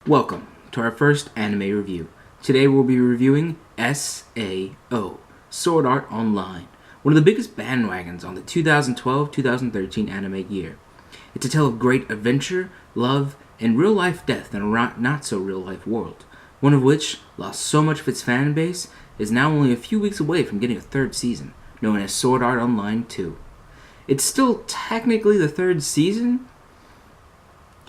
Welcome to our first anime review. Today we'll be reviewing SAO, Sword Art Online, one of the biggest bandwagons on the 2012-2013 anime year. It's a tale of great adventure, love, and real-life death in a not-so-real-life world, one of which lost so much of its fan base is now only a few weeks away from getting a third season, known as Sword Art Online 2. It's still technically the third season,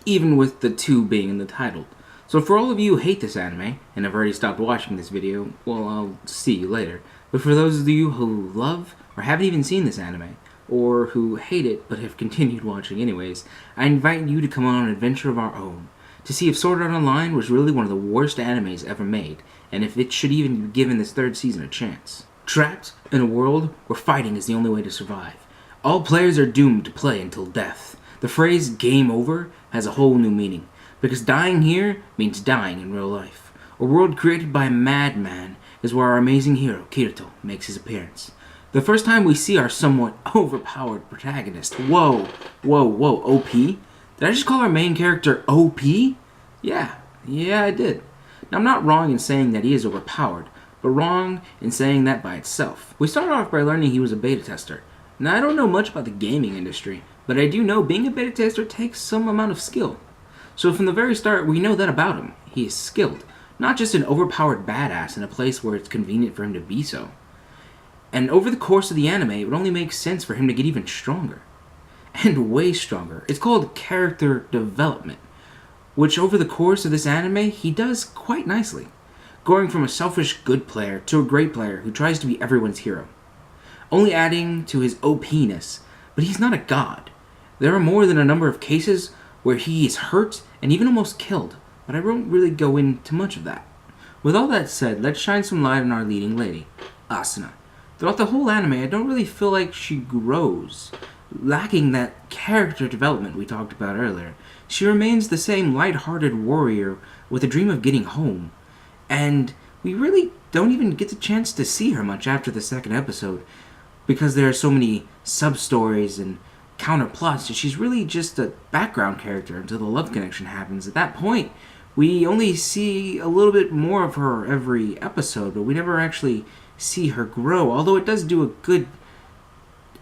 even with the 2 being in the title. So for all of you who hate this anime, and have already stopped watching this video, well, I'll see you later. But for those of you who love, or haven't even seen this anime, or who hate it but have continued watching anyways, I invite you to come on an adventure of our own, to see if Sword Art Online was really one of the worst animes ever made, and if it should even be given this third season a chance. Trapped in a world where fighting is the only way to survive, all players are doomed to play until death. The phrase game over has a whole new meaning, because dying here means dying in real life. A world created by a madman is where our amazing hero, Kirito, makes his appearance. The first time we see our somewhat overpowered protagonist. Whoa, OP? Did I just call our main character OP? Yeah, I did. Now, I'm not wrong in saying that he is overpowered, but wrong in saying that by itself. We started off by learning he was a beta tester. Now, I don't know much about the gaming industry, but I do know being a beta tester takes some amount of skill. So from the very start, we know that about him. He is skilled, not just an overpowered badass in a place where it's convenient for him to be so. And over the course of the anime, it would only make sense for him to get even stronger. And way stronger. It's called character development, which over the course of this anime, he does quite nicely. Going from a selfish good player to a great player who tries to be everyone's hero. Only adding to his OP-ness, but he's not a god. There are more than a number of cases where he is hurt and even almost killed, but I won't really go into much of that. With all that said, let's shine some light on our leading lady, Asuna. Throughout the whole anime, I don't really feel like she grows. Lacking that character development we talked about earlier, she remains the same light-hearted warrior with a dream of getting home. And we really don't even get the chance to see her much after the second episode, because there are so many sub-stories and counterplots that she's really just a background character until the love connection happens. At that point, we only see a little bit more of her every episode, but we never actually see her grow, although it does do a good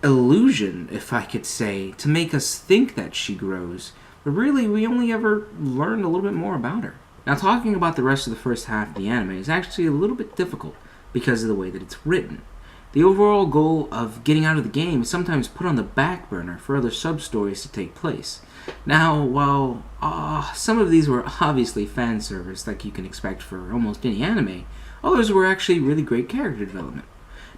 illusion, if I could say, to make us think that she grows. But really, we only ever learned a little bit more about her. Now, talking about the rest of the first half of the anime is actually a little bit difficult because of the way that it's written. The overall goal of getting out of the game is sometimes put on the back burner for other sub-stories to take place. Now, while some of these were obviously fan service like you can expect for almost any anime, others were actually really great character development.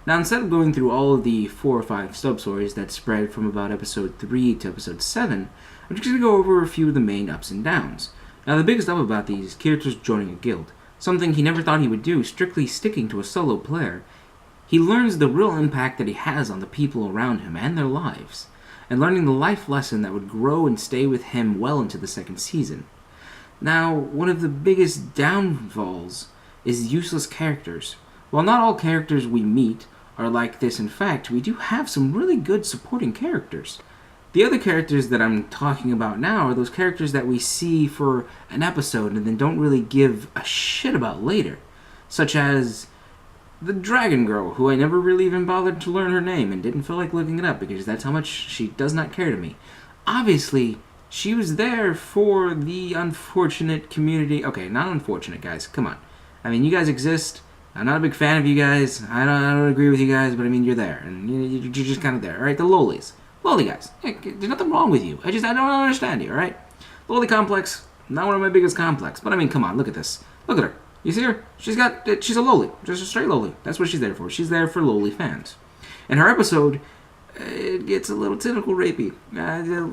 Now, instead of going through all of the 4 or 5 sub-stories that spread from about episode 3 to episode 7, I'm just going to go over a few of the main ups and downs. Now, the biggest up about these is Kirito's joining a guild, something he never thought he would do, strictly sticking to a solo player. He learns the real impact that he has on the people around him and their lives, and learning the life lesson that would grow and stay with him well into the second season. Now, one of the biggest downfalls is useless characters. While not all characters we meet are like this, in fact, we do have some really good supporting characters. The other characters that I'm talking about now are those characters that we see for an episode and then don't really give a shit about later, such as the Dragon Girl, who I never really even bothered to learn her name and didn't feel like looking it up because that's how much she does not care to me. Obviously, she was there for the unfortunate community. Okay, not unfortunate, guys. Come on. I mean, you guys exist. I'm not a big fan of you guys. I don't agree with you guys, but I mean, you're there. And you're just kind of there, alright? The lolies. Loli guys. Hey, there's nothing wrong with you. I don't understand you, alright? Loli complex, not one of my biggest complex. But I mean, come on, look at this. Look at her. You see her? She's a loli. Just a straight loli. That's what she's there for. She's there for loli fans. And her episode, it gets a little tentacle rapey.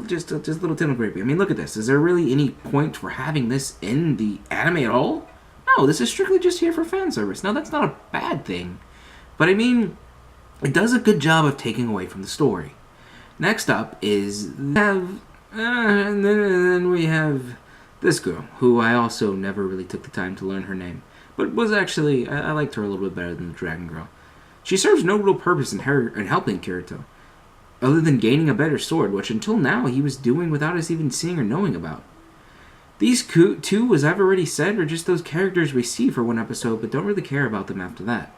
Just a little tentacle rapey. I mean, look at this. Is there really any point for having this in the anime at all? No, this is strictly just here for fan service. Now, that's not a bad thing. But I mean, it does a good job of taking away from the story. Next up is and then we have this girl, who I also never really took the time to learn her name, but was actually, I liked her a little bit better than the Dragon Girl. She serves no real purpose in helping Kirito, other than gaining a better sword, which until now he was doing without us even seeing or knowing about. These two, as I've already said, are just those characters we see for one episode but don't really care about them after that.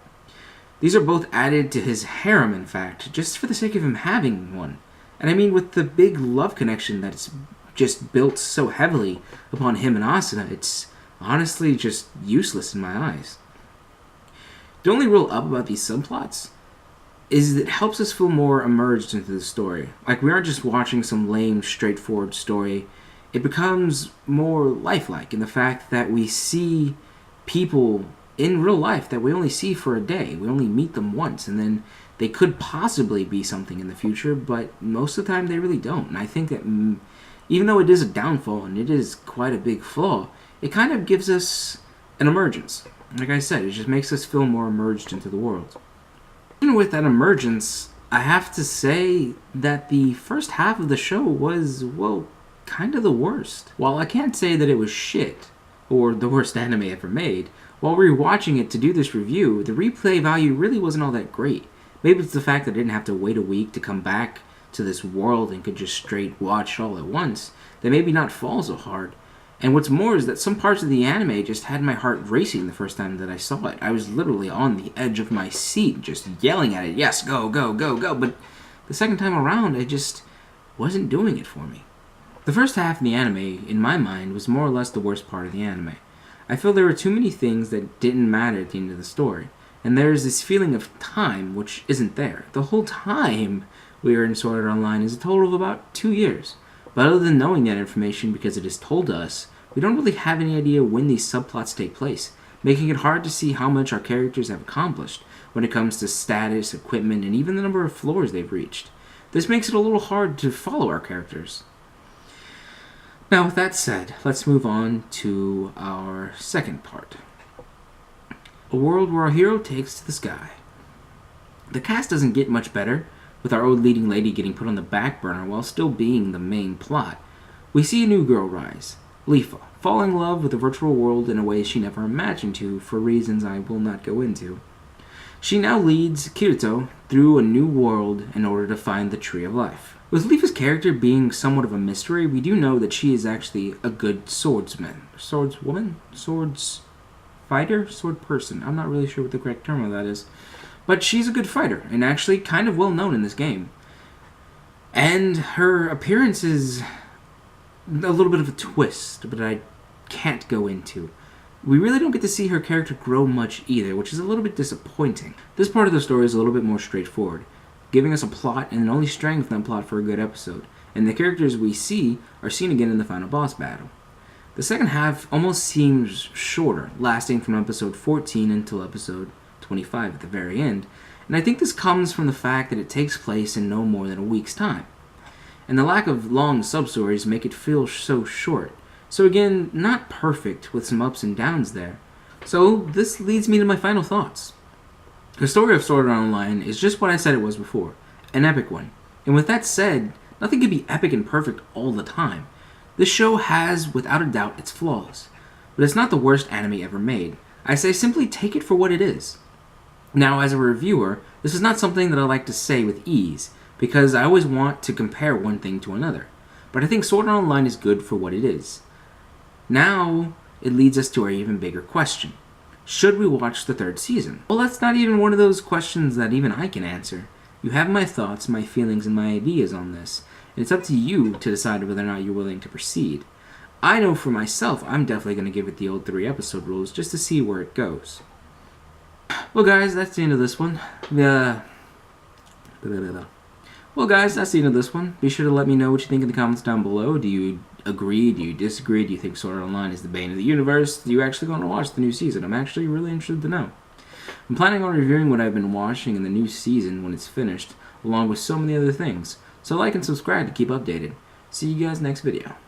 These are both added to his harem, in fact, just for the sake of him having one. And I mean, with the big love connection that's just built so heavily upon him and Asuna, it's honestly just useless in my eyes. The only real up about these subplots is it helps us feel more immersed into the story. Like, we aren't just watching some lame, straightforward story. It becomes more lifelike in the fact that we see people in real life that we only see for a day. We only meet them once, and then they could possibly be something in the future, but most of the time they really don't. And I think that even though it is a downfall and it is quite a big flaw, it kind of gives us an emergence. Like I said, it just makes us feel more immersed into the world. Even with that emergence, I have to say that the first half of the show was, well, kind of the worst. While I can't say that it was shit, or the worst anime ever made, while rewatching it to do this review, the replay value really wasn't all that great. Maybe it's the fact that I didn't have to wait a week to come back to this world and could just straight watch all at once, that maybe not fall so hard. And what's more is that some parts of the anime just had my heart racing the first time that I saw it. I was literally on the edge of my seat, just yelling at it, yes, go, go, go, go. But the second time around, I just wasn't doing it for me. The first half of the anime, in my mind, was more or less the worst part of the anime. I feel there were too many things that didn't matter at the end of the story. And there's this feeling of time which isn't there. The whole time we were in Sword Art Online is a total of about 2 years. But other than knowing that information because it is told to us, we don't really have any idea when these subplots take place, making it hard to see how much our characters have accomplished when it comes to status, equipment, and even the number of floors they've reached. This makes it a little hard to follow our characters. Now, with that said, let's move on to our second part. A world where our hero takes to the sky. The cast doesn't get much better, with our old leading lady getting put on the back burner while still being the main plot. We see a new girl rise, Leafa, fall in love with the virtual world in a way she never imagined to, for reasons I will not go into. She now leads Kirito through a new world in order to find the Tree of Life. With Leafa's character being somewhat of a mystery, we do know that she is actually a good swordsman. Swordswoman? Swords fighter? Sword person. I'm not really sure what the correct term of that is. But she's a good fighter, and actually kind of well known in this game. And her appearance is a little bit of a twist, but I can't go into. We really don't get to see her character grow much either, which is a little bit disappointing. This part of the story is a little bit more straightforward, giving us a plot and only strengthening that plot for a good episode, and the characters we see are seen again in the final boss battle. The second half almost seems shorter, lasting from episode 14 until episode 25 at the very end, and I think this comes from the fact that it takes place in no more than a week's time. And the lack of long sub-stories make it feel so short. So again, not perfect, with some ups and downs there. So this leads me to my final thoughts. The story of Sword Art Online is just what I said it was before, an epic one. And with that said, nothing can be epic and perfect all the time. This show has, without a doubt, its flaws. But it's not the worst anime ever made. I say simply take it for what it is. Now, as a reviewer, this is not something that I like to say with ease, because I always want to compare one thing to another. But I think Sword Art Online is good for what it is. Now, it leads us to our even bigger question. Should we watch the third season? Well, that's not even one of those questions that even I can answer. You have my thoughts, my feelings, and my ideas on this, and it's up to you to decide whether or not you're willing to proceed. I know for myself, I'm definitely going to give it the old 3-episode rules just to see where it goes. Well, guys, that's the end of this one. Well, guys, that's the end of this one. Be sure to let me know what you think in the comments down below. Do you agree? Do you disagree? Do you think Sword Art Online is the bane of the universe? Do you actually want to watch the new season? I'm actually really interested to know. I'm planning on reviewing what I've been watching in the new season when it's finished, along with so many other things. So like and subscribe to keep updated. See you guys next video.